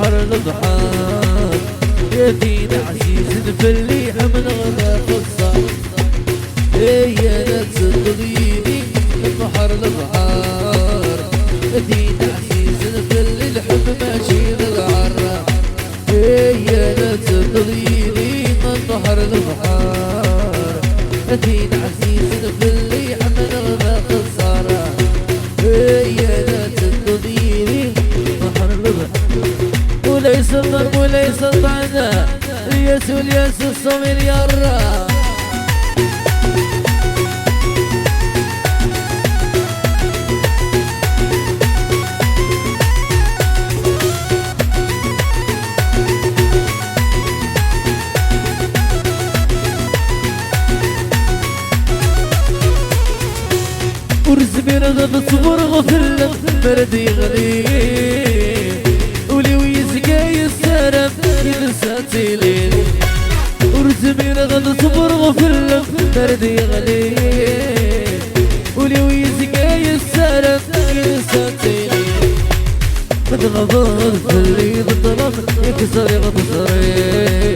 بحر البحار يا دين عزيز نفلي من غدا قصة يا ناس تضيني بحر البحار يا دين عزيز نفلي الحب ماشي للعرة يا ناس تضيني من بحر البحار يا دين عزيز نفلي من غدا قصة يا ناس تضيني بحر البحار وليس الضرب وليس الطعنة الياس والياس الصغير يرى ورزمي رغب تصبر غفر برد يغلي ولي ويزقاي السرف ينساتي ليل ورزمي رغب تصبر غفر برد يغلي ولي ويزقاي السرف ينساتي ليل متغفر في اللي بالطرف يكسر يغتصري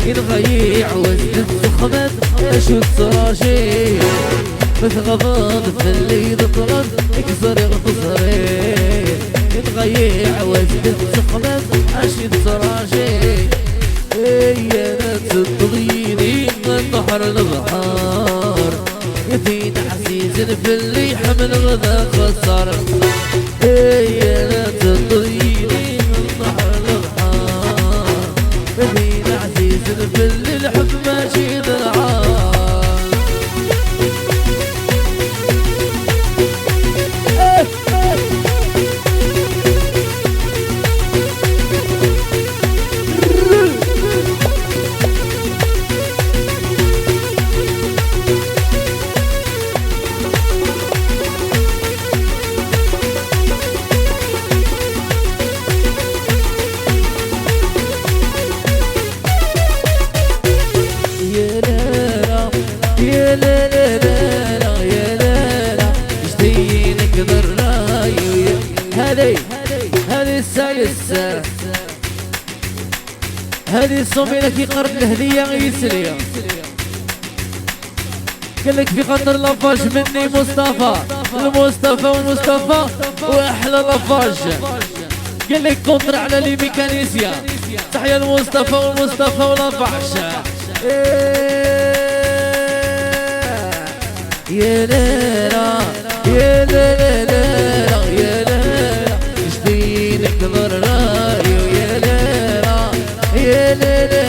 ينغيع وزن السخمات اشو السراشي متغفر في اللي بالطرف يكسر يغتصري يتغيع وزن السخمات اشو السراشي يا ناس تضيني من بحر البحار يفيد حسيس في اللي حمل غذا خسر يا ناس تضيني من بحر البحار يفيد حسيس في اللي الحب ماشي بالعار هذه السايسة هذه الصومي لك يقرب الهدية غيسلية قالك في خاطر لافاج مني مصطفى المصطفى والمصطفى واحلى لافاج قالك كونتر على لي ميكانيزيا تحيا المصطفى والمصطفى ولافاج يا ليلى يا ليلى يا ليلى اشتينك ضرايو يا ليلى يا ليلى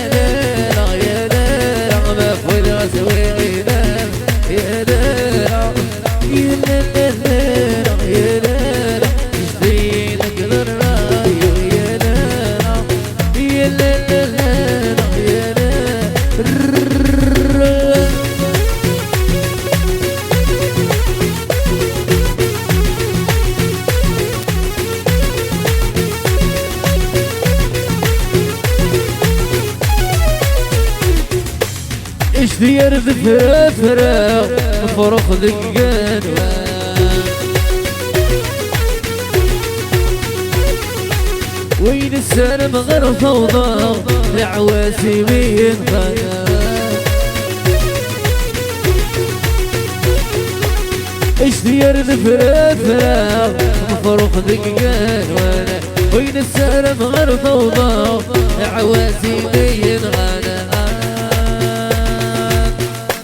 يا ليلى ما فوت راسي غيبان يا ليلى يا ليلى يا ليلى اشتينك ضرايو يا ليلى يا ليلى يا ليلى اشتير بفرفرة فرخ ذقان وين السلم غير فوضى العواسي مين خنا اشتير بفرفرة فرخ ذقان وين السلم غير فوضى العواسي مين خنا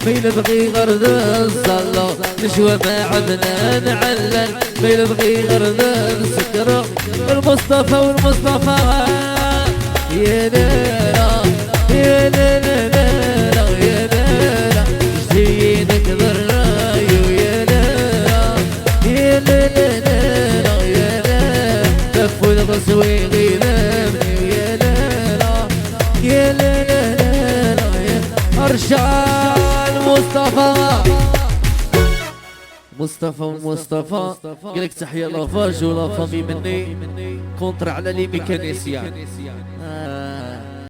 مين بغي غرد الصلاة نشوى ما عدنا نعلن مين بغي غرد السكرة المصطفى والمصطفى يا ليلى يا ليلى يا ليلى اشتينك ضرايو يا ليلى يا ليلى يا ليلى تفوت غسوي غيلامني يا ليلى يا ليلى يا أرشاد مصطفى ومصطفى قالك تحية لافاج ولا فامي مني كونتر على لي ميكانيسيا